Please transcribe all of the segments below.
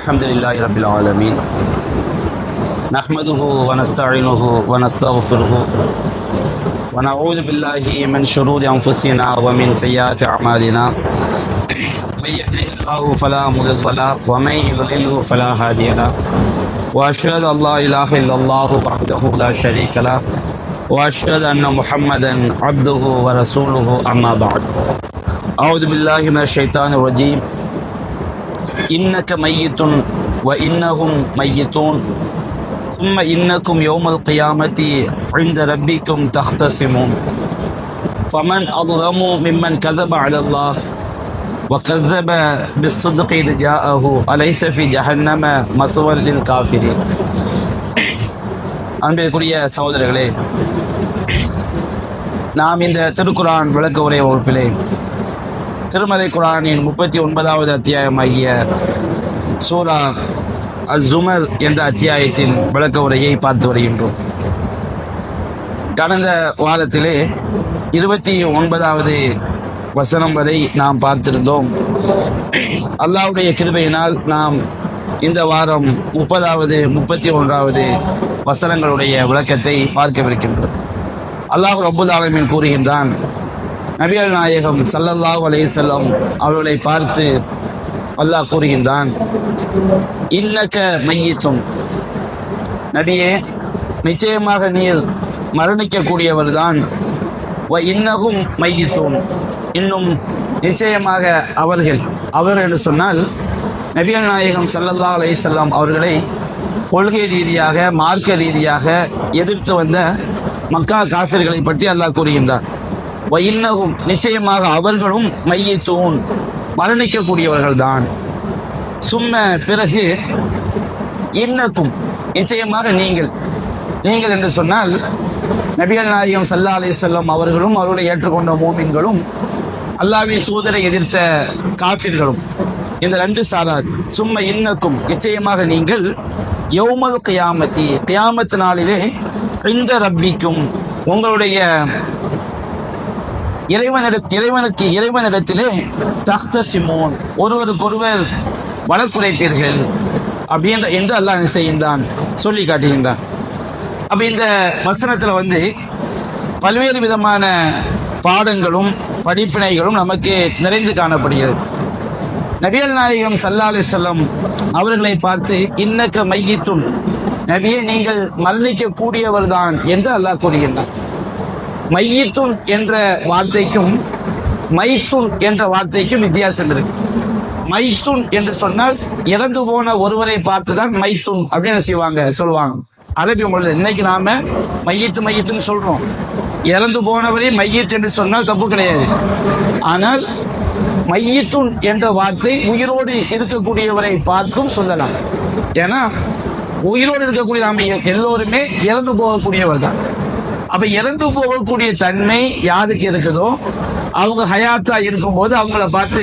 الحمد لله رب العالمين نحمده ونستعينه ونستغفره ونعوذ بالله من شرور أنفسنا ومن سيئات أعمالنا من يهده الله فلا مضل له ومن يضلله فلا هادي له وأشهد أن لا إله إلا الله وحده لا شريك له وأشهد أن محمدا عبده ورسوله أما بعد أعوذ بالله من الشيطان الرجيم إنك ميت وإنهم ميتون ثم إنكم يوم القيامة عند ربكم تختصمون فمن أظلم ممن كذب على الله وكذب بالصدق إذ جاءه أليس في جهنم مثوى للكافرين. அன்பிற்குரிய சகோதரர்களே, நாம் இந்த திருக்குரான் விளக்க உரை வகுப்பிலே திருமலை குரானின் 39வது அத்தியாயமாகிய சூரா அஸ்-ஸுமர் என்ற அத்தியாயத்தின் விளக்க உரையை பார்த்து வருகின்றோம். கடந்த வாரத்திலே 29வது வசனம் வரை நாம் பார்த்திருந்தோம். அல்லாஹ்வுடைய கிருபையினால் நாம் இந்த வாரம் 30வது 31வது வசனங்களுடைய விளக்கத்தை பார்க்கவிருக்கின்றோம். அல்லாஹ் ரப்புல் ஆலமீன் கூறுகின்றான், நபிகள் நாயகம் ஸல்லல்லாஹு அலைஹி வஸல்லம் அவர்களை பார்த்து அல்லாஹ் கூறுகின்றான், இன்னக மையித்துன், நபியே நிச்சயமாக நீர் மரணிக்கக்கூடியவர் தான். வ இன்னகும் மையித்துன், இன்னும் நிச்சயமாக அவர்கள் என்று சொன்னால் நபிகள் நாயகம் ஸல்லல்லாஹு அலைஹி வஸல்லம் அவர்களை கொள்கை ரீதியாக மார்க்க ரீதியாக எதிர்த்து வந்த மக்கா காஃபிர்களை பற்றி அல்லாஹ் கூறுகின்றார். இன்னகும், நிச்சயமாக அவர்களும் மையித்தூன், மரணிக்கக்கூடியவர்கள் தான். சும்ம, பிறகு இன்னக்கும், நிச்சயமாக நீங்கள் என்று சொன்னால் நபிகள் நாயகம் ஸல்லல்லாஹு அலைஹி வஸல்லம் அவர்களும் அவர்களை ஏற்றுக்கொண்ட மூமின்களும் அல்லாஹ்வின் தூதரை எதிர்த்த காஃபிர்களும், இந்த ரெண்டு சாரார். சும்ம இன்னக்கும், நிச்சயமாக நீங்கள் யௌமல் கியாமத்தி, கியாமத் நாளிலே இந்த ரப்பிக்கும், உங்களுடைய இறைவனிடத்திலே தஹ்தஸிமூன், ஒருவருக்கொருவர் வழக்குரைப்பீர்கள் என்று அல்லாஹ் செய்கின்றான், சொல்லி காட்டுகின்றான். அப்ப இந்த வசனத்துல பல்வேறு விதமான பாடங்களும் படிப்பினைகளும் நமக்கு நிறைந்து காணப்படுகிறது. நபிகள் நாயகம் ஸல்லல்லாஹு அலைஹி வஸல்லம் அவர்களை பார்த்து இன்னக மையித்துன், நபியே நீங்கள் மரணிக்க கூடியவர் தான் என்று அல்லாஹ் கூறுகின்றான். மையித்துன் என்ற வார்த்தைக்கும் மைத்துன் என்ற வார்த்தைக்கும் வித்தியாசம் இருக்கு. மைத்துன் என்று சொன்னால் இறந்து போன ஒருவரை பார்த்துதான் மைத்துன் அப்படின்னு சொல்லுவாங்க அரபி மொழியில். இன்னைக்கு நாம மையத்துன்னு சொல்றோம். இறந்து போனவரே மையத் என்று சொன்னால் தப்பு கிடையாது. ஆனால் மையத்துன் என்ற வார்த்தை உயிரோடு இருக்கக்கூடியவரை பார்த்தும் சொல்லலாம். ஏன்னா உயிரோடு இருக்கக்கூடிய நாம எல்லோருமே இறந்து போகக்கூடியவர் தான். அப்ப இறந்து போகக்கூடிய தன்மை யாருக்கு இருக்குதோ அவங்க ஹயாத்தா இருக்கும்போது அவங்கள பார்த்து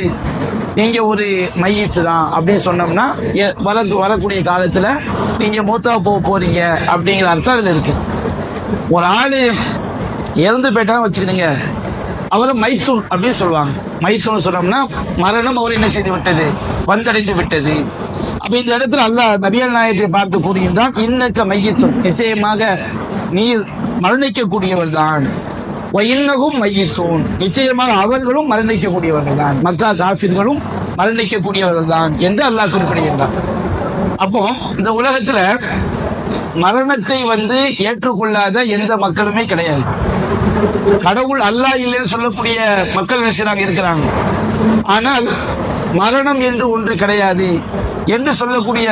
நீங்க ஒரு மையத்து தான் அப்படின்னு சொன்னோம்னா வரக்கூடிய காலத்துல நீங்க மூத்தா போறீங்க அப்படிங்கிற அர்த்தம் அதுல இருக்கு. ஒரு ஆளு இறந்து போயிட்டான்னு வச்சுக்கிடுங்க, அவரை மைத்துன் அப்படின்னு சொல்லுவாங்க. மைத்துன்னு சொன்னோம்னா மரணம் அவர் என்ன செய்து விட்டது, வந்தடைந்து விட்டது. அப்ப இந்த இடத்துல அல்லாஹ் நபிகள் நாயகத்தை பார்த்து கூறுகின்றான், இன்னக்க மையித்துன், நிச்சயமாக நீர் மரணிக்கக்கூடியவர் தான். இன்னகும் மையித்தூன், நிச்சயமாக அவர்களும் மரணிக்கக்கூடியவர்கள் தான், மக்கா காஃபிர்களும் மரணிக்கக்கூடியவர்கள் தான் என்று அல்லாஹ் குறிப்பிடுகின்றான். அப்போ இந்த உலகத்துல மரணத்தை ஏற்றுக்கொள்ளாத எந்த மக்களுமே கிடையாது. கடவுள் அல்லாஹ் இல்லைன்னு சொல்லக்கூடிய மக்கள் இருக்கிறாங்க. ஆனால் மரணம் என்று ஒன்று கிடையாது என்று சொல்லக்கூடிய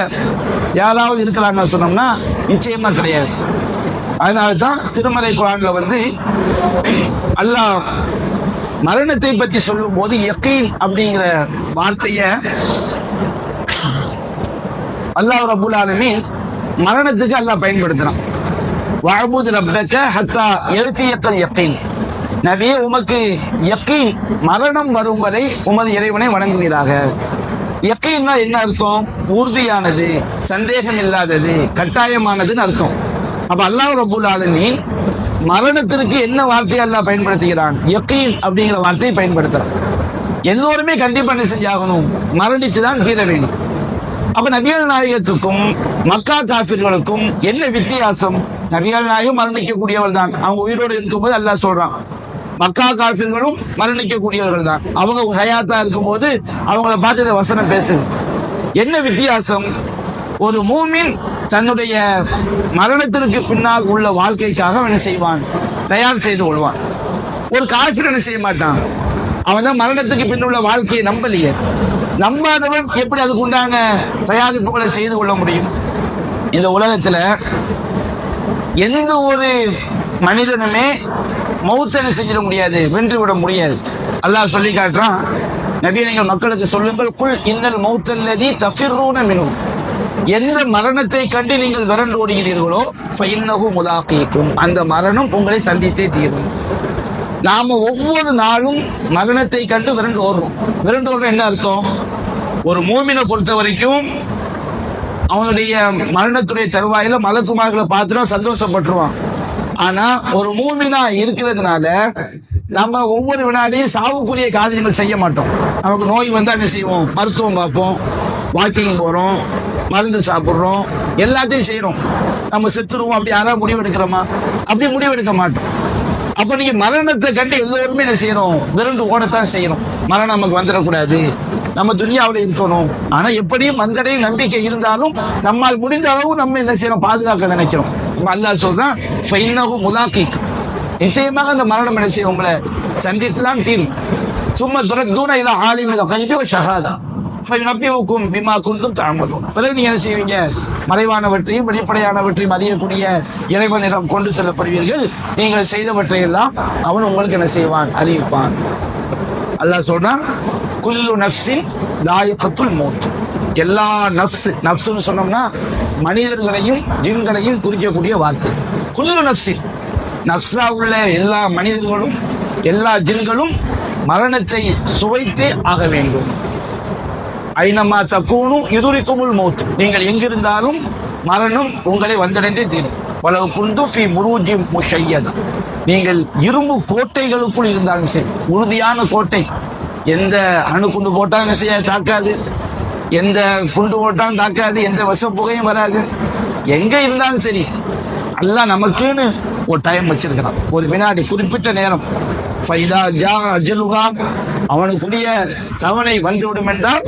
யாராவது இருக்கிறாங்க சொன்னோம்னா நிச்சயமா கிடையாது. அதனால்தான் திருமலை குர்ஆன்ல அல்லாஹ் மரணத்தை பற்றி சொல்லும் போது யகீன் அப்படிங்கிற வார்த்தைய அல்லாஹ் ரப்புல் ஆலமீன் மரணத்துக்கு அல்லாஹ் பயன்படுத்துறான். வஅபுத் ரப்பக ஹத்தா யர்தியக்கல் யகீன், நபியே உமக்கு யகீன், மரணம் வரும் வரை உமது இறைவனை வணங்குவீராக. யகீன்னா என்ன அர்த்தம்? உறுதியானது, சந்தேகம் இல்லாதது, கட்டாயமானதுன்னு அர்த்தம். அப்ப அல்லாஹ் ரப்புல் ஆலமீன் மரணத்திற்கு என்ன வார்த்தையை அல்லாஹ் பயன்படுத்துகிறான்? யகீன் அப்படிங்கிற வார்த்தையை பயன்படுத்துறான். எல்லோருமே கண்டிப்பா என்ன செஞ்சாகணும், மரணித்து தான் தீர வேண்டும். அப்ப நபிகள் நாயகத்துக்கும் மக்கா காஃபிர்களுக்கும் என்ன வித்தியாசம்? நபிகள் நாயகம் மரணிக்கக்கூடியவர்கள் தான், அவங்க உயிரோடு இருக்கும்போது அல்லாஹ் சொல்றான். மக்கா காஃபிர்களும் மரணிக்கக்கூடியவர்கள் தான், அவங்க ஹயாத்தா இருக்கும்போது அவங்கள பார்த்து இந்த வசனம் பேசுது. என்ன வித்தியாசம்? ஒரு மூமின் தன்னுடைய மரணத்திற்கு பின்னால் உள்ள வாழ்க்கைக்காக என்ன செய்வான்? தயார் செய்து கொள்வான். ஒரு காஃபிர் என்ன செய்ய மாட்டான். அவன் தான் மரணத்துக்கு பின்னுள்ள வாழ்க்கையை நம்பலையே. நம்பாதவன் எப்படி அதுக்கு உண்டான தயாரிப்புகளை செய்து கொள்ள முடியும்? இந்த உலகத்துல எந்த ஒரு மனிதனுமே மௌத்தனை செஞ்சிட முடியாது, வென்று விட முடியாது. அல்லாஹ் சொல்லி காட்டுறான், நபி நீங்கள் மக்களுக்கு சொல்லுங்கள், குல் இன்னல் மௌத்தல்லதி தஃபிர்ரூன மின்ஹு, எந்த மரணத்தை கண்டு நீங்கள் விரண்டு ஓடுகிறீர்களோ ஃபைன்னஹு முலாக்கீக்கும், அந்த மரணம் உங்களை சந்தித்தே தீரும். நாம ஒவ்வொரு நாளும் மரணத்தை கண்டு விரண்டு ஓடுறோம். விரண்டு ஓடுற என்ன அர்த்தம்? ஒரு மூமினை பொறுத்த வரைக்கும் அவனுடைய மரணத்துடைய தருவாயில மலக்குமார்களை பார்த்துதான் சந்தோஷப்பட்டுருவான். ஆனா ஒரு மூமினா இருக்கிறதுனால நம்ம ஒவ்வொரு வினாடியும் சாவுக்குரிய காரியங்கள் செய்ய மாட்டோம். நமக்கு நோய் வந்தா என்ன செய்வோம்? மருத்துவம் பார்ப்போம், வாக்கிங் போறோம், மருந்து சாப்பிடுறோம், எல்லாத்தையும் செய்யறோம். நம்ம செத்துருவோம் அப்படி யாராவது முடிவெடுக்கிறோமா? அப்படி முடிவெடுக்க மாட்டோம். அப்ப நீங்க மரணத்தை கண்டு எல்லோருமே என்ன செய்யறோம்? விரண்டு ஓடத்தான் செய்யறோம். மரணம் நமக்கு வந்துடக்கூடாது, நம்ம துனியாவில் இருக்கணும். ஆனா எப்படியும் மந்தடைய நம்பிக்கை இருந்தாலும் நம்மால் முடிந்த அளவு நம்ம என்ன செய்யறோம்? பாதுகாக்க நினைக்கிறோம். அல்லாஹ் சொல்றான், ஃபைன்னஹு முலாக்கீக்கும், நிச்சயமாக அந்த மரணம் என்ன செய்யும்? உங்களை சந்தித்துதான் தீரும். சும்மா துரத்தூன இலா ஆலிமில் கைபி வ ஷஹாதா ஃபயுனப்பியுக்கும் பிமா குன்தும் தஅமலூன். பிறகு நீங்க என்ன செய்வீங்க? மறைவானவற்றையும் வெளிப்படையானவற்றையும் அறியக்கூடிய இறைவனிடம் கொண்டு செல்லப்படுவீர்கள். நீங்கள் செய்தவற்றை எல்லாம் அவன் உங்களுக்கு என்ன செய்வான்? அறிவிப்பான். அல்லாஹ் சொல்றான், குல்லு நஃப்ஸின் தாயிகத்துல் மௌத். எல்லா நஃப்ஸ்னு சொன்னோம்னா மனிதர்களையும் ஜின்களையும் குறிக்கக்கூடிய வார்த்தை. குல்லு நஃப்ஸின், நஃப்ஸா உள்ள எல்லா மனிதர்களும் எல்லா ஜின்களும் மரணத்தை சுவைத்தே ஆக வேண்டும். ஐனமா தக்கூனும் யுதுரிக்குமுல் மௌத், நீங்கள் எங்கிருந்தாலும் மரணம் உங்களை வந்தடைந்தே தீரும். வலவு குந்து ஃபி புரூஜி முஷய்யதா, நீங்கள் இரும்பு கோட்டைகளுக்குள் இருந்தாலும் சரி, உறுதியான கோட்டை, எந்த அணுகுண்டு போட்டாலும் செய்ய தாக்காது, எந்த குண்டு போட்டாலும் தாக்காது, எந்த விஷ புகையும் வராது. எங்க இருந்தாலும் சரி, அல்லாஹ் நமக்குன்னு ஒரு டைம் வச்சிருக்கிறான், ஒரு வினாடி, குறிப்பிட்ட நேரம். ஃபைதா ஜா அஜலுஹா, அவனுக்குரிய தவணை வந்துவிடும் என்றால்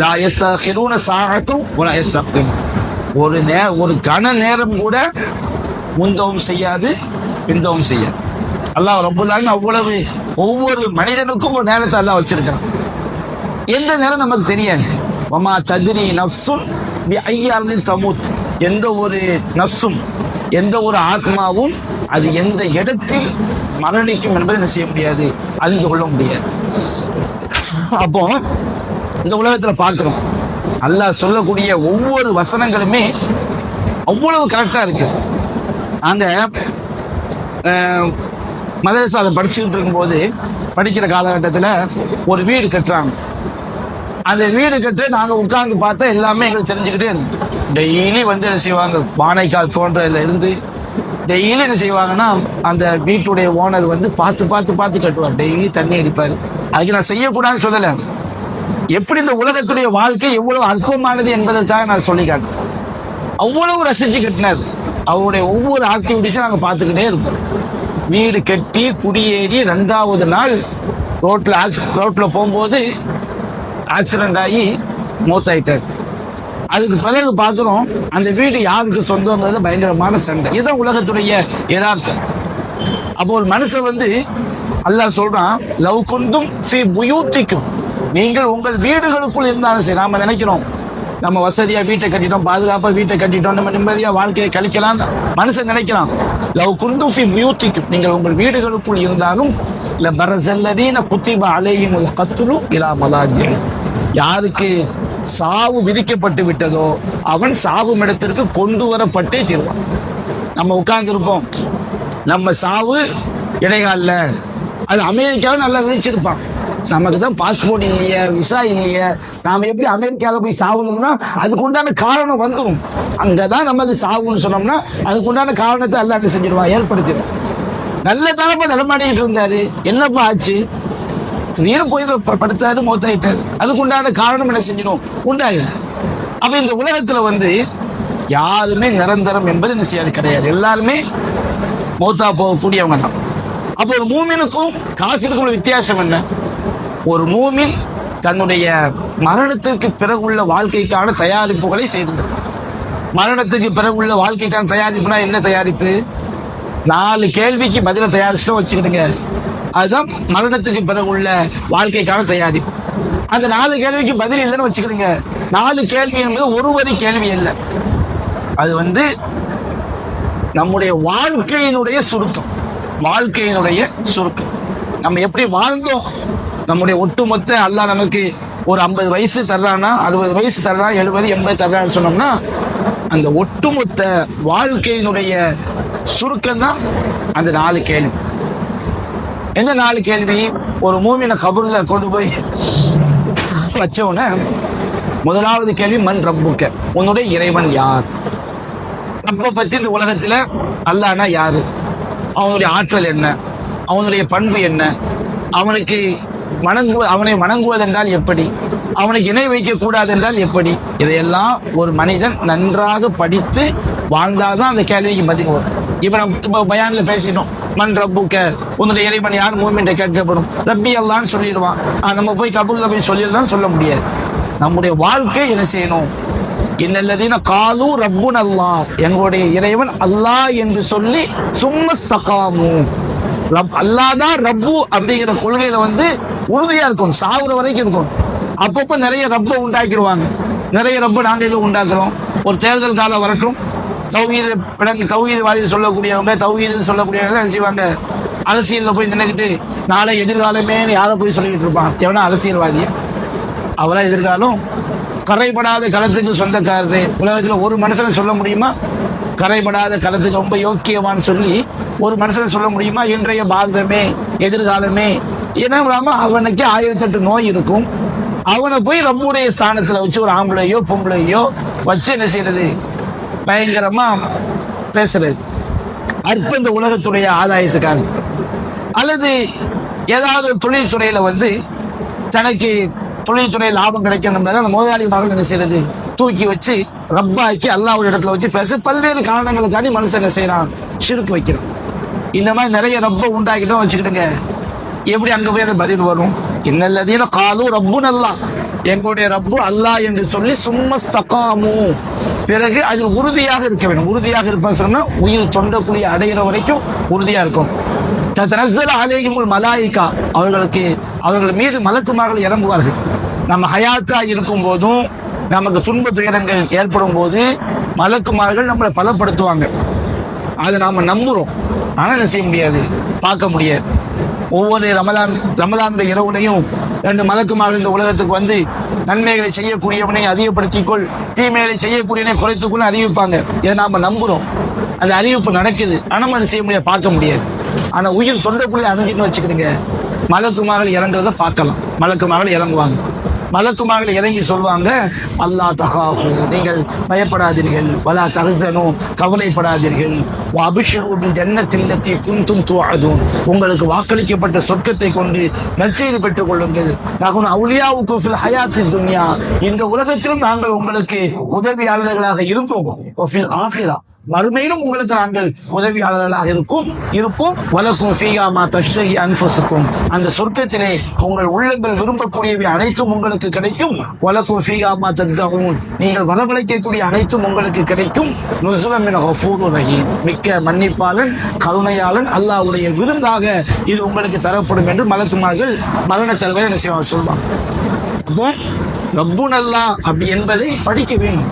லா யஸ்தகிரூன சாஅத்தும் வலா யஸ்தக்திமூன், ஒரு கண நேரம் கூட முந்தவும் செய்யாது, பிந்தவும் செய்யாது. அல்லாஹ் ரப்பல் ஆலமீன் அவ்வளவு ஒவ்வொரு மனிதனுக்கும் ஒரு நேரத்தை அல்லாஹ் வச்சிருக்கான். எந்த நேரம் நமக்கு தெரியாது. வமா தத்ரி நஃப்ஸுன் பி ஐயி அர்தின் தமூத், எந்த ஒரு நஃப்ஸும் எந்த ஒரு ஆத்மாவும் அது எந்த இடத்தில் மரணிக்கும் என்பதை என்ன செய்ய முடியாது, அறிந்து கொள்ள முடியாது. அப்போ இந்த உலகத்துல பார்க்கிறோம், அல்லாஹ் சொல்லக்கூடிய ஒவ்வொரு வசனங்களுமே அவ்வளவு கரெக்டா இருக்கு. அந்த மதரசா அதை படிச்சுக்கிட்டு இருக்கும்போது, படிக்கிற காலகட்டத்தில் ஒரு வீடு கட்டுறாங்க. அந்த வீடு கட்டு நாங்கள் உட்கார்ந்து பார்த்தா எல்லாமே எங்களுக்கு தெரிஞ்சுக்கிட்டே இருந்தோம். டெய்லி வந்து என்ன செய்வாங்க, வானைக்கால் தோன்றதுல இருந்து டெய்லி என்ன செய்வாங்கன்னா, அந்த வீட்டுடைய ஓனர் வந்து பார்த்து பார்த்து பார்த்து கட்டுவார், டெய்லி தண்ணி அடிப்பார். அதுக்கு நான் செய்யக்கூடாதுன்னு சொல்லலை, எப்படி இந்த உலகத்துடைய வாழ்க்கை எவ்வளவு அற்பமானது என்பதற்காக நான் சொல்லி காட்டுறேன். அவ்வளவு ரசிச்சு கட்டினார். அவருடைய ஒவ்வொரு ஆக்டிவிட்டிஸும் நாங்கள் பார்த்துக்கிட்டே இருப்போம். வீடு கட்டி குடியேறி 2வது நாள் ரோட்ல போகும்போது ஆக்சிடென்ட் ஆகி மூத்தாயிட்டார். அதுக்கு பிறகு பார்க்கிறோம், அந்த வீடு யாருக்கு சொந்தம்ன்றது பயங்கரமான சண்டை. இதுதான் உலகத்துடைய யதார்த்தம். அப்போ ஒரு மனுஷன் வந்து அல்லாஹ் சொல்றான், லவ் குந்தும் ஃபீ புயூத்திக்கும், நீங்கள் உங்கள் வீடுகளுக்குள் இருந்தாலும் சரி. நாம நினைக்கிறோம் நம்ம வசதியா வீட்டை கட்டிட்டோம், பாதுகாப்பா வீட்டை கட்டிட்டோம், நம்ம நிம்மதியா வாழ்க்கையை கழிக்கலாம் மனுஷன் நினைக்கிறான். லவ் குந்தும் ஃபீ புயூத்திக்கும், நீங்கள் உங்கள் வீடுகளுக்குள் இருந்தாலும் லபரஸல்லதீன குத்திப அலைஹிமுல் கத்லு இலா மலாஜிஹிம், யாருக்கு சாவு விதிக்கப்பட்டு விட்டதோ அவன் சாவும் இடத்திற்கு கொண்டு வரப்பட்டே தீர்வான். நம்ம உட்கார்ந்து இருப்போம், நம்ம சாவு இடைக்கால, அது அமெரிக்காவும் நல்லா விதிச்சிருப்பான். நமக்கு தான் பாஸ்போர்ட் இல்லையே, விசா இல்லையே, நாம எப்படி அமெரிக்காவில் போய் சாவணும்னா அதுக்கு உண்டான காரணம் வந்துடும். அங்கதான் நமக்கு சாவுன்னு சொன்னோம்னா அதுக்கு உண்டான காரணத்தை எல்லாம் என்ன செஞ்சிருவான், ஏற்படுத்திடும். நல்ல தானப்பா நடமாடிக்கிட்டு இருந்தாரு, என்னப்பா ஆச்சு? திடீர்னு போய் படுத்தாரு மௌத்தாயிட்டாரு. அதுக்கு உண்டான காரணம் என்ன செஞ்சிடும் உண்டாயிடும். அப்ப இந்த உலகத்துல வந்து யாருமே நிரந்தரம் என்பது என்ன செய்யாது கிடையாது. எல்லாருமே மௌத்தா போகக்கூடியவங்க தான். அப்போ ஒரு மூமினுக்கும் காஃபிருக்கும் உள்ள வித்தியாசம் என்ன? ஒரு மூமின் தன்னுடைய மரணத்திற்கு பிறகு உள்ள வாழ்க்கைக்கான தயாரிப்புகளை செய்து, மரணத்துக்கு பிறகு உள்ள வாழ்க்கைக்கான தயாரிப்புனா என்ன தயாரிப்பு? 4 கேள்விக்கு பதில தயாரிச்சுட்டோம் வச்சுக்கிடுங்க, அதுதான் மரணத்துக்கு பிறகு உள்ள வாழ்க்கைக்கான தயாரிப்பு. அந்த 4 கேள்விக்கு பதில் இல்லைன்னு வச்சுக்கிடுங்க, 4 கேள்வி என்பது ஒரு வரி கேள்வி இல்லை, அது வந்து நம்முடைய வாழ்க்கையினுடைய சுருக்கம். வாழ்க்கையினுடைய சுருக்கம், நம்ம எப்படி வாழ்ந்தோம், நம்முடைய ஒட்டுமொத்த அல்லாஹ் நமக்கு ஒரு 50 வயசு தர்றானா, 60 வயசு தர்றான், 70 80 தர்றான்னு சொன்னோம்னா அந்த ஒட்டுமொத்த வாழ்க்கையினுடைய சுருக்கம் தான் அந்த 4 கேள்வி. என்ன 4 கேள்வி? ஒரு மூமினை கபூர்ல கொண்டு போய் வச்சவன முதலாவது கேள்வி மன் ரப்புக்க, உன்னுடைய இறைவன் யார்? ரப்ப பத்தி இந்த உலகத்துல அல்லாஹ்னா யாரு, அவனுடைய ஆற்றல் என்ன, அவனுடைய பண்பு என்ன, அவனுக்கு அவனை வணங்குவதென்றால் எப்படி, அவனுக்கு இணை வைக்க கூடாது என்றால் எப்படி, இதையெல்லாம் ஒரு மனிதன் நன்றாக படித்து வாழ்ந்தால்தான் அந்த கேள்விக்கு பதில் வரும். இப்ப நம்ம பயான்ல பேசிட்டோம், மன் ரப்புக்க, உன்னுடைய இறைவன் யார் மூமின்ட்ட கேட்கப்படும், ரப்பி அல்லான்னு சொல்லிடுவான். நம்ம போய் கபூர்ல போய் சொல்லிடலாம் சொல்ல முடியாது. நம்முடைய வாழ்க்கை என்ன செய்யணும்? இன்னல்லதீன காலு ரப்புன் அல்லாஹ், எங்களுடைய இறைவன் அல்லாஹ் என்று சொல்லி சும்மஸ்தகாமு, அல்லாஹ் தான் ரப்பு அப்படிங்கிற கொள்கையில வந்து உறுதியா இருக்கும், சாகுற வரைக்கும் இருக்கும். அப்பப்ப நிறைய ரப்ப உண்டாக்கிடுவாங்க, நிறைய ரப்ப நாங்க எதுவும் உண்டாக்குறோம். ஒரு தேர்தல் காலம் வரட்டும், தௌஹீத்வாதி சொல்லக்கூடியவங்க, தௌஹீத் சொல்லக்கூடியவங்க என்ன செய்வாங்க, அரசியல்ல போய் நினைக்கிட்டு நாளை எதிர்காலமே யாரை போய் சொல்லிக்கிட்டு இருப்பான், எவனா அரசியல்வாதிய, அவரா எதிர்காலம் கரைபடாத களத்துக்கு சொந்தக்காரரு. உலகத்துல ஒரு மனுஷனை சொல்ல முடியுமா கரைபடாத களத்துக்கு ரொம்ப யோக்கியமானு சொல்லி ஒரு மனுஷனை சொல்ல முடியுமா? இன்றைய பாரதமே எதிர்காலமே ஏன்னா அவனுக்கு 1008 நோய் இருக்கும். அவனை போய் ரப்புடைய ஸ்தானத்துல வச்சு ஒரு ஆம்பளையோ பொம்பளையோ வச்சு என்ன செய்யறது, பயங்கரமா பேசுறது, அற்ப இந்த உலகத்துடைய ஆதாயத்துக்காக. அல்லது ஏதாவது ஒரு தொழில்துறையில வந்து தனக்கு தொழில்துறை லாபம் கிடைக்கணும், அந்த முதலாளிமார்கள் என்ன செய்யறது, தூக்கி வச்சு ரப்பாக்கி அல்லாஹ்வுடைய இடத்துல வச்சு பேச பல்வேறு காரணங்களுக்காண்டி மனுஷன் என்ன செய்யறான், ஷிர்க் வைக்கிறான். இந்த மாதிரி நிறைய ரப்ப உண்டாக்கிட்டோம் வச்சுக்கிட்டுங்க, எப்படி அங்க போய் அந்த பதில் வரும்? இன்னல்லதீன காலு ரப்புன் அல்லாஹ், எங்களுடைய ரப்பு அல்லாஹ் என்று சொல்லி சும்மஸ்தகாமு, பிறகு அதில் உறுதியாக இருக்க வேண்டும். உறுதியாக இருப்பேன்னு சொன்னா உயிர் தொண்டக்குழியை அடைகிற வரைக்கும் உறுதியா இருக்கும். தத்தனஸ்ஸலு அலைஹிமுல் மலாயிகா, அவர்கள் மீது மலக்குமார்கள் இறங்குவார்கள். நம்ம ஹயாத்தா இருக்கும் போதும் நமக்கு துன்ப துயரங்கள் ஏற்படும் போது மலக்குமார்கள் நம்மளை பலப்படுத்துவாங்க. அதை நாம நம்புறோம், ஆனா என்ன செய்ய முடியாது, பார்க்க முடியாது. ஒவ்வொரு ரமலானுடைய இரவுலையும் 2 மலக்குமார்கள் இந்த உலகத்துக்கு வந்து நன்மைகளை செய்யக்கூடியவனை அதிகப்படுத்திக்கொள், தீமைகளை செய்யக்கூடியவனை குறைத்துக்கொள் அறிவிப்பாங்க. இதை நாம நம்புறோம், அந்த அறிவிப்பு நடக்குது, ஆனா நம்ம செய்ய முடியாது, பார்க்க முடியாது. ஆனா உயிர் தொண்டக்குள்ளே அணுகின்னு வச்சுக்கிறீங்க, மலக்குமார்கள் இறங்குறத பார்க்கலாம். மலக்குமார்கள் இறங்குவாங்க, மலக்குமார்கள் இறங்கி சொல்வாங்க, அல்லாஹ் தகாஃபு, நீங்கள் பயப்படாதீர்கள், வலா தஹ்சனு, கவலைப்படாதீர்கள், வ அப்ஷிரு பில் ஜன்னத்தில் லத்தி குன்தும் துஅதுன், உங்களுக்கு வாக்களிக்கப்பட்ட சொர்க்கத்தை கொண்டு நற்செய்தி பெற்றுக் கொள்ளுங்கள். நஹ்னு அவுலியாவுக்கும் ஃபில் ஹயாத்தித் துன்யா, இந்த உலகத்திலும் நாங்கள் உங்களுக்கு உதவியாளர்களாக இருப்போம். வ ஃபில் ஆখিরা, மறுமையிலும் உங்களுக்கு நாங்கள் உதவியாளர்களாக இருப்போம். வலக்கும் ஃபீஹா மா தஷ்தஹி அன்ஃபுசுக்கும், அந்த சொர்க்கத்திலே உங்கள் உள்ளங்கள் விரும்பக்கூடியவை அனைத்தும் உங்களுக்கு கிடைக்கும். வலக்கும் ஃபீஹா மா ததஊன், நீங்கள் வரவழைக்கக்கூடிய அனைத்தும் உங்களுக்கு கிடைக்கும். நுஸுலன் மின் கஃபூரிர் ரஹீம், மிக்க மன்னிப்பாளன் கருணையாளன் அல்லாஹ்வுடைய விருந்தாக இது உங்களுக்கு தரப்படும் என்று மலக்குமார்கள் மரண தருவதை என்ன செய்வாங்க, சொல்வாங்க. அப்போ ரப்புன் அல்லாஹ் அப்படி என்பதை படிக்க வேண்டும்.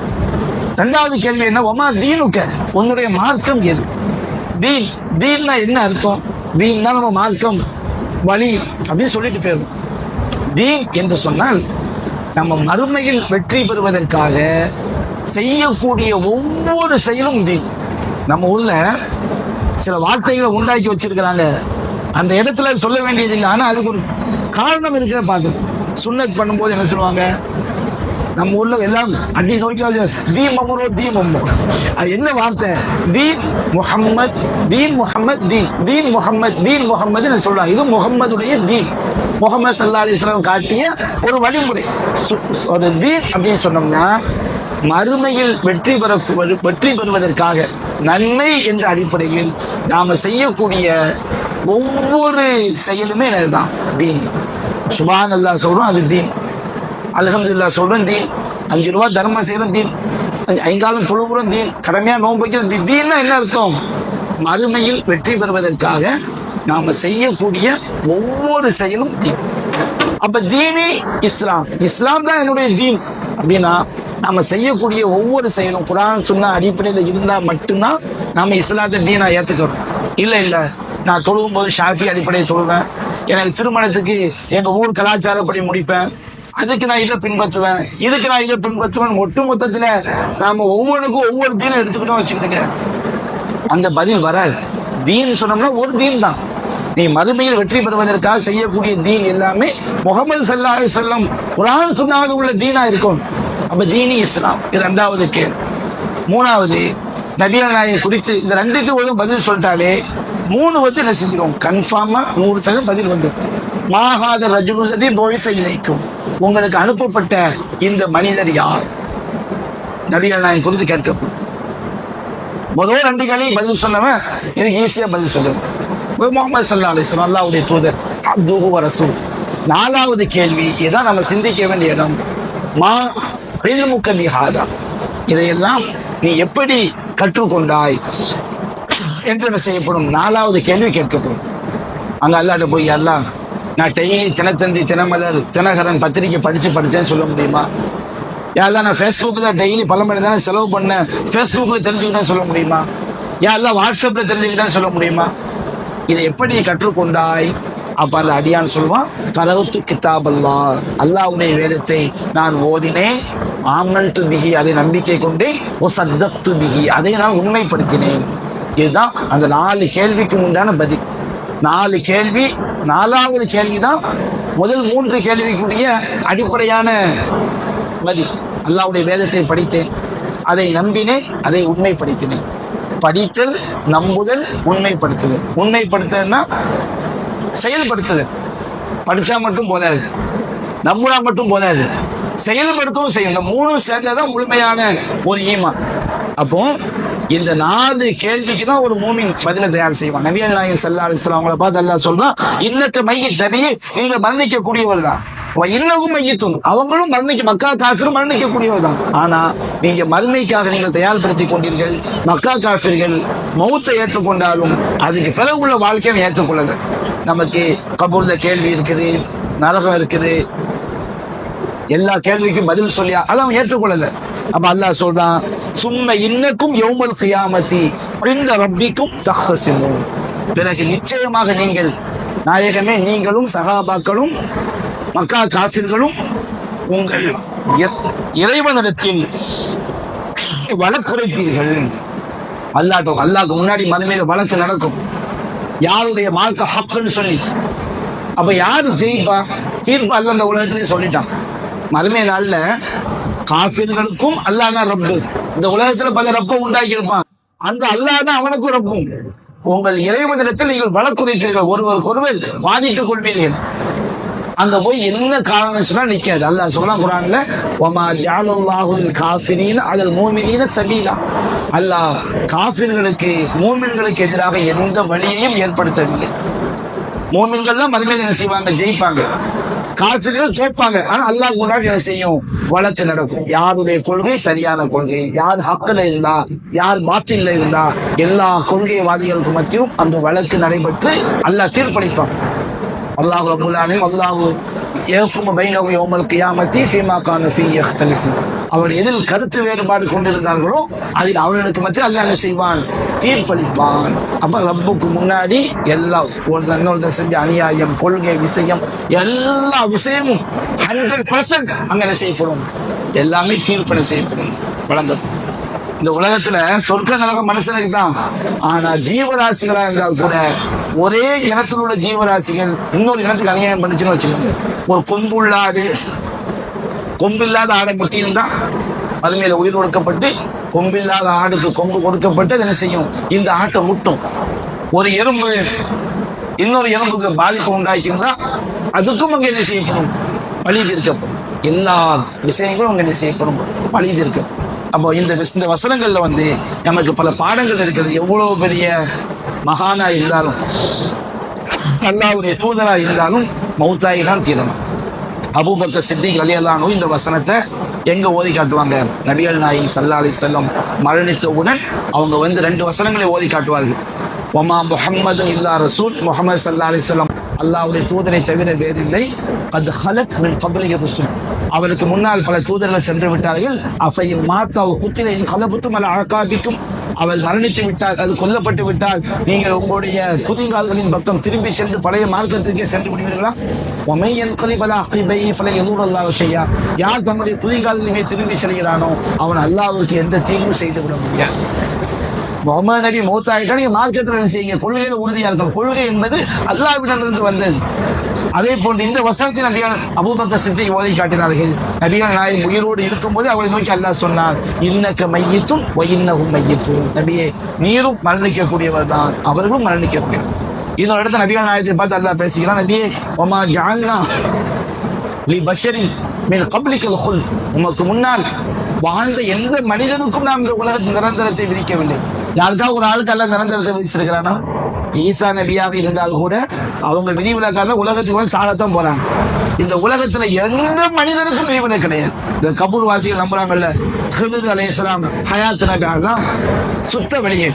2வது கேள்வி என்ன, ஒமா தீனுக்க, உன்னுடைய மார்க்கம் எது? தீன்னா என்ன அர்த்தம்? தீன்னா நம்ம மார்க்கம் வழி அப்படின்னு சொல்லிட்டு போயிடும். தீன் என்று சொன்னால் நம்ம மறுமையில் வெற்றி பெறுவதற்காக செய்யக்கூடிய ஒவ்வொரு செயலும் தீன். நம்ம ஊர்ல சில வார்த்தைகளை உண்டாக்கி வச்சிருக்கிறாங்க, அந்த இடத்துல சொல்ல வேண்டியது இல்லை, ஆனா அதுக்கு ஒரு காரணம் இருக்கிற பார்க்கணும். சுன்னத் பண்ணும்போது என்ன சொல்லுவாங்க, நம்ம ஊர்ல எல்லாம் அடி நோக்கி தீமமரோ தீமம்மோ, அது என்ன வார்த்தை? தீன் முஹம்மத், தீன் முஹம்மத், தீன் முஹம்மத், தீன் முஹம்மது சொல்றாங்க. இது முஹம்மதுடைய தீன். முகமது ஸல்லல்லாஹு அலைஹி வஸல்லம் காட்டிய ஒரு வழிமுறை. ஒரு தீன் அப்படின்னு சொன்னோம்னா மறுமையில் வெற்றி பெறுவதற்காக நன்மை என்ற அடிப்படையில் நாம செய்யக்கூடிய ஒவ்வொரு செயலுமே என்னதுதான் தீன். சுப்ஹான் அல்லாஹ் சொல்றோம், அது தீன். அல்ஹம்துலில்லாஹ் சொல்றோம், தீன். 5 ரூபாய் தர்மம் செய்யறோம், தீன். 5 காலம் தொழுகிறோம், தீன். கடமையா நோன்பு வைக்கிறோம். தீன்னா என்ன அர்த்தம்? மறுமையில் வெற்றி பெறுவதற்காக நாம செய்யக்கூடிய ஒவ்வொரு செயலும் தீன். அப்ப தீனி இஸ்லாம், இஸ்லாம் தான் என்னுடைய தீன் அப்படின்னா நாம செய்யக்கூடிய ஒவ்வொரு செயலும் குர்ஆன் சுன்னா அடிப்படையில் இருந்தா மட்டும்தான் நாம இஸ்லாத்தை தீனா ஏத்துக்கிறோம். இல்ல நான் தொழுகும் போது ஷாஃபி அடிப்படையை தொழுவேன், எனக்கு திருமணத்துக்கு எங்க ஊர் கலாச்சாரப்படி முடிப்பேன், அதுக்கு நான் இதை பின்பற்றுவேன், இதுக்கு நான் இதை பின்பற்றுவேன். ஒட்டு மொத்தத்துல நாம ஒவ்வொன்றுக்கும் ஒவ்வொரு தீனை எடுத்துக்கிட்டோம் வச்சுக்கிட்டுங்க, அந்த பதில் வராது. தீன் சொன்னோம்னா ஒரு தீன் தான். நீ மறுமையில் வெற்றி பெறுவதற்காக செய்யக்கூடிய தீன் எல்லாமே முகமது ஸல்லல்லாஹு அலைஹி வஸல்லம் குர்ஆன் சுன்னாவில் உள்ள தீனா இருக்கும். அப்ப தீனி இஸ்லாம். இது 2வது கேள்வி. 3வது நபிகள் நாயகம் குறித்து இந்த 2க்கு ஒரு பதில் சொல்லிட்டாலே 3 வந்து என்ன செஞ்சிடும், கன்ஃபார்மா 100% பதில் வந்து மாஹாத ரஜுலுல்லதி புஇஸ இலைக்கும், உங்களுக்கு அனுப்பப்பட்ட இந்த மனிதர் யார்? நபிகள் நாயகம் குறித்து கேட்கப்படும். முதல் 2 கேள்விக்கு பதில் சொன்னவன் இதுக்கு ஈஸியா பதில் சொல்லுவேன், முகமது ஸல்லல்லாஹு அலைஹி வஸல்லம் அல்லாஹ்வுடைய தூதர், அப்துஹு வ ரசூல். 4வது கேள்வி இதான் நம்ம சிந்திக்க வேண்டிய இடம். மா இல்முக பிஹாதா, இதையெல்லாம் நீ எப்படி கற்றுக்கொண்டாய் என்று செய்யப்படும் 4வது கேள்வி கேட்கப்படும். அங்க அல்லாஹ்ட்ட போய் அல்லாஹ் நான் டெய்லி தினத்தந்தி, தினமலர், தினகரன் பத்திரிக்கை படிச்சேன்னு சொல்ல முடியுமா? யாரெல்லாம் நான் ஃபேஸ்புக்கில் டெய்லி பல மணி தானே செலவு பண்ணேன், ஃபேஸ்புக்கில் தெரிஞ்சுக்கிட்டேன்னு சொல்ல முடியுமா? யாரெல்லாம் வாட்ஸ்அப்பில் தெரிஞ்சுக்கிட்டேன்னு சொல்ல முடியுமா? இதை எப்படி கற்றுக்கொண்டாய்? அப்ப அந்த அடியான் சொல்லுவான், கரவுத்து கிதாப் அல்லாஹ், அல்லாஹ்வுடைய வேதத்தை நான் ஓதினேன், ஆமன்து பிஹி, அதை நம்பிக்கை கொண்டேன், வஸத்தக்து பிஹி, அதை நான் உண்மைப்படுத்தினேன். இதுதான் அந்த 4 கேள்விக்கு உண்டான பதில். 4 கேள்வி. 4வது கேள்விதான் முதல் 3 கேள்விக்குரிய அடிப்படையான பதில். அல்லாஹ்வுடைய வேதத்தை படித்தேன், அதை நம்பினேன், அதை உண்மைப்படுத்தினேன். படித்தல், நம்புதல், உண்மைப்படுத்துதல். உண்மைப்படுத்துதல்னா செயல்படுத்துதல். படிச்சா மட்டும் போதாது, நம்புனா மட்டும் போதாது, செயல்படுத்தவும் செய்யும். இந்த 3 சேர்ந்ததான் முழுமையான ஒரு ஈமான். அப்போ இந்த 4 கேள்விக்கு தான் ஒரு மூமின் பதில தயார் செய்வான். நபிகள் நாயகம் ஸல்லல்லாஹு அலைஹி வஸல்லம் அவங்களை பார்த்து அல்லாஹ் சொல்றான், இன்னக்க மையித் நபியே, நீங்க மரணிக்க கூடியவர் தான். இன்னகும் மையித்துன், அவங்களும் மரணிக்க, மக்கா காஃபிரும் மரணிக்க கூடியவர் தான். ஆனா நீங்க மறுமைக்காக நீங்கள் தயார்படுத்திக் கொண்டீர்கள். மக்கா காஃபிர்கள் மௌத்தை ஏற்றுக்கொண்டாலும் அதுக்கு பிறகு உள்ள வாழ்க்கையை ஏற்றுக்கொள்ளது. நமக்கு கபூர்ல கேள்வி இருக்குது, நரகம் இருக்குது, எல்லா கேள்விக்கும் பதில் சொல்லியா அதான் ஏற்றுக்கொள்ளல. அப்ப அல்லாஹ் சொல்றான், சும்ம இன்னக்கும் யௌமல் கியாமத்தி இன்த ரப்பிக்கும் தஹ்தஸிமூன், பிறகு நிச்சயமாக நீங்கள் நாயகமே, நீங்களும் சஹாபாக்களும் மக்கா காஃபிர்களும் உங்கள் இறைவனிடத்தில் வழக்குரைப்பீர்கள். அல்லாஹ்க்கு முன்னாடி மறுமையில வழக்கு நடக்கும், யாருடைய மார்க்க ஹக்குன்னு சொல்லி. அப்ப யாரு ஜெயிப்பா? தீர்ப்பு அல்ல அந்த உலகத்திலேயே சொல்லிட்டான். மறுமை நாள்ல காஃபிர்களுக்கும் அல்லாஹ் தான் ரப்பு. இந்த உலகத்துல பல ரப்ப உண்டாக்கி இருப்பான், அந்த அல்லாஹ் தான் அவனுக்கும் ரப்பும். உங்கள் இறைவனிடத்தில் நீங்கள் வழக்குரைப்பீர்கள், ஒருவர் வாதிட்டுக் கொள்வீர்கள். அங்க போய் என்ன காரணம் சொன்னா நிக்காது. அல்லாஹ் சொல்றான் குர்ஆன்ல, வமா ஜஅலல்லாஹுல் காஃபிரீன அலல் மூமினீன சபீலா, அல்லாஹ் காஃபிர்களுக்கு மூமின்களுக்கு எதிராக எந்த வழியையும் ஏற்படுத்தவில்லை. மூமின்கள் தான் மறுமையில் என்ன செய்வாங்க? ஜெயிப்பாங்க. காஃபிர்கள் தோற்பாங்க. ஆனா அல்லாஹ் முன்னாடி என்ன செய்யும்? வழக்கு நடக்கும். யாருடைய கொள்கை சரியான கொள்கை, யார் ஹக்குல இருந்தா, யார் பாத்தில்ல இருந்தா, எல்லா கொள்கைவாதிகளுக்கு மத்தியும் அந்த வழக்கு நடைபெற்று அல்லாஹ் தீர்ப்பளிப்பான். அல்லாஹ் ரப்பல் ஆலமீன் அல்லாஹ் யஹ்குமு பைனஹும் யௌமல் கியாமத்தி ஃபீமா கானூ ஃபீஹி யக்தலிஃபூன், அவர் எதில் கருத்து வேறுபாடு கொண்டிருந்தார்களோ அதில் அவர்களுக்கு மத்தியில் அல்லாஹ் என்ன செய்வான்? தீர்ப்பளிப்பான். அப்ப ரப்புக்கு முன்னாடி எல்லாம் ஒரு செஞ்ச அநியாயம், கொள்கை விஷயம், எல்லா விஷயமும் 100% அங்க என்ன செய்யப்படும்? எல்லாமே தீர்ப்பனை செய்யப்படும், வழங்கப்படும். இந்த உலகத்துல சொர்க்க நரகம் மனுஷனுக்கு தான். ஆனா ஜீவராசிகளா இருந்தால் கூட ஒரே இனத்தில் உள்ள ஜீவராசிகள் இன்னொரு இனத்துக்கு அநியாயம் பண்ணுச்சுன்னு வச்சுக்கோங்க. ஒரு கொம்புள்ள ஆடு, கொம்பில்லாத ஆடை முட்டியிருந்தா அது மேல உயிர் கொடுக்கப்பட்டு, கொம்பில்லாத ஆடுக்கு கொம்பு கொடுக்கப்பட்டு அது என்ன செய்யும்? இந்த ஆட்டை முட்டும். ஒரு எறும்பு இன்னொரு எறும்புக்கு பாதிப்பு உண்டாக்கியிருந்தா அதுக்கும் அங்கே என்ன செய்யப்படும்? பழி தீர்க்கப்படும். எல்லா விஷயங்களும் அங்கே என்ன செய்யப்படும்? பழி தீர்க்கப்படும். அப்போ இந்த வசனங்கள்ல வந்து நமக்கு பல பாடங்கள் இருக்கிறது. எவ்வளவு பெரிய மகானா இருந்தாலும், அல்லாஹ்வுடைய தூதரா இருந்தாலும் மௌத்தாகி தான் தீரணும். அபூபக்கர் சித்திக் ரலியல்லாஹு அன்ஹு இந்த வசனத்தை எங்க ஓதி காட்டுவாங்க? நபிகள் நாயகம் ஸல்லல்லாஹு அலைஹி வஸல்லம் மரணித்தவுடன் அவங்க வந்து 2 வசனங்களை ஓதி காட்டுவார்கள். வமா முஹம்மது இல்லா ரசூல், முஹம்மது ஸல்லல்லாஹு அலைஹி வஸல்லம் அல்லாஹ்வுடைய தூதரை தவிர வேறில்லை. கத் ஹலத் மின் கப்லிஹி ருசுல், அவருக்கு முன்னால் பல தூதர்கள் சென்று விட்டார்கள். அஃபைன் மாத்தா குத்தில இன் கலபத்தும் அலா அகாபிக்கும், அவள் மரணித்து விட்டால், அது கொல்லப்பட்டு விட்டால் நீங்கள் உங்களுடைய குதிங்கால்களின் பக்கம் திரும்பி சென்று பழைய மார்க்கத்திற்கே சென்று விடுவீர்களா? யார் தன்னுடைய குதிங்காலிலுமே திரும்பி செல்கிறானோ அவன் அல்லாஹ்வுக்கு எந்த தீங்கும் செய்து விட முடியாது. முஹம்மது நபி மௌத்தாயிட்டா நீங்க மார்க்கத்தில் என்ன செய்யுங்க? கொள்கையில் உறுதியா இருக்கும். கொள்கை என்பது அல்லாஹ்விடமிருந்து வந்தது. அதே போன்று இந்த வசனத்தை நபிகள் அபூபக்கர் சித்திக் ஓதி காட்டினார்கள். நபிகள் நாயகம் உயிரோடு இருக்கும்போது அவரை நோக்கி அல்லாஹ் சொன்னார், இன்னக மையித்தும் வ இன்னஹும் மையித்துன், நபியே நீரும் மரணிக்கக்கூடியவர் தான், அவர்களும் மரணிக்கக்கூடியவர். இன்னொரு இடத்துல நபிகள் நாயகத்தை பார்த்து அல்லாஹ் பேசுகிறான், நபியே வமா ஜஅல்னா லி பஷரின் மின் கப்லிகல் குல், உமக்கு முன்னால் வாழ்ந்த எந்த மனிதனுக்கும் நாம் இந்த உலகத்தின் நிரந்தரத்தை விதிக்கவில்லை. யாருக்கா ஒரு ஆளுக்கு எல்லாம் நிரந்தரத்தை விதிச்சிருக்கிறானா? ஈசா நபியாக இருந்தால் கூட அவங்க விதிவிலக்காக உலகத்துக்கு வந்து சாகத்தான் போறாங்க. இந்த உலகத்துல எந்த மனிதனுக்கும் விதிவிலக்கு கிடையாது. இந்த கபூர் வாசிகள் நம்புறாங்கல்ல, ஹிதர் அலைஹிஸ்ஸலாம் ஹயாத் நபியெல்லாம் சுத்த வெளியே.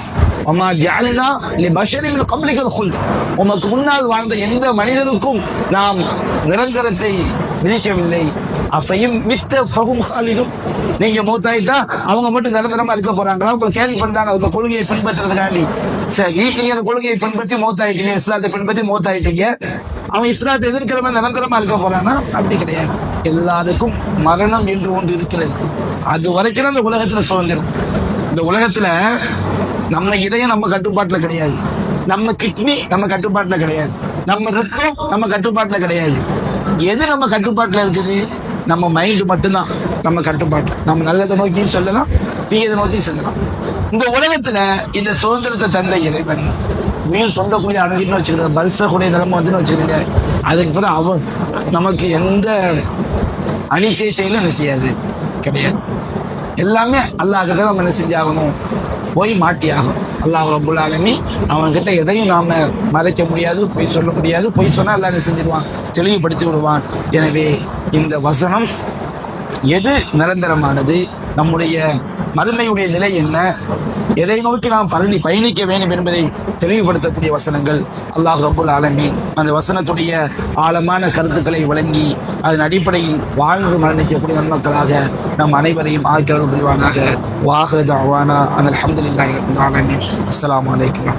அம்மா ஜஅல்னா லி பஷரின் மின் கப்லிகல் குல், உமக்கு முன்னால் வாழ்ந்த எந்த மனிதனுக்கும் நாம் நிரந்தரத்தை விதிக்கவில்லை. அஃபையும் மித்த ஃபஹும் ஹாலிதுன், நீங்க மௌத்தாயிட்டா அவங்க மட்டும் நிரந்தரமா இருக்க போறாங்களா? உங்களை கேள்வி பண்றாங்க அந்த கொள்கையை பின்பற்றுறதுக்காண்டி. சரி, நீங்க அந்த கொள்கையை பின்பற்றி மௌத்தாயிட்டீங்க, இஸ்லாத்தை பின்பற்றி மௌத்தாயிட்டீங்க, அவன் இஸ்லாத்தை எதிர்க்கிறவன் நிரந்தரமா இருக்க போறான்னா? அப்படி கிடையாது. எல்லாருக்கும் மரணம் என்று ஒன்று இருக்கிறது. அது வரைக்கும் அந்த உலகத்துல சுதந்திரம். இந்த உலகத்துல நம்ம இதயம் நம்ம கட்டுப்பாட்டுல கிடையாது, நம்ம கிட்னி நம்ம கட்டுப்பாட்டுல கிடையாது, நம்ம ரத்தம் நம்ம கட்டுப்பாட்டுல கிடையாது. எது நம்ம கட்டுப்பாட்டுல இருக்குது? நம்ம மைண்ட் மட்டும்தான் நம்ம கட்டுப்பாட்டுல. நம்ம நல்லதை நோக்கியும் சொல்லலாம், தீயதை நோக்கியும் சொல்லலாம். இந்த உலகத்துல இந்த சுதந்திரத்தை தந்த இறைவன் உயிர் தொண்டக்கூடிய அணுகின்னு வச்சுக்கிறேன், பரிசக்கூடிய நிலைமை வந்துன்னு வச்சுக்கிறீங்க. அதுக்கு பிறகு அவன் நமக்கு எந்த அனிச்சை செயலும் என்ன செய்யாது, கிடையாது. எல்லாமே அல்லாஹ் கிட்ட நம்ம என்ன செஞ்சாகணும்? போய் மாட்டியாகும். அல்லாஹ் ரப்புல் ஆலமீன் அவன்கிட்ட எதையும் நாம மறைக்க முடியாது, பொய் சொல்ல முடியாது. பொய் சொன்னா அல்லாஹ் என்ன செஞ்சிருவான்? தெளிவுபடுத்தி விடுவான். எனவே இந்த வசனம் எது நிரந்தரமானது, நம்முடைய மறுமையுடைய நிலை என்ன, எதை நோக்கி நாம் பயணிக்க வேண்டும் என்பதை தெளிவுபடுத்தக்கூடிய வசனங்கள். அல்லாஹ் ரப்புல் ஆலமீன் அந்த வசனத்துடைய ஆழமான கருத்துக்களை வழங்கி அதன் அடிப்படையில் வாழ்ந்து மரணிக்கக்கூடிய நன்மக்களாக நம் அனைவரையும் ஆக்கிரமிப்பு புரிவானாக. வாஹிரு தஅவானா அல்ஹம்துலில்லாஹி ரப்பில் ஆலமீன். அஸ்ஸலாமு அலைக்கும்.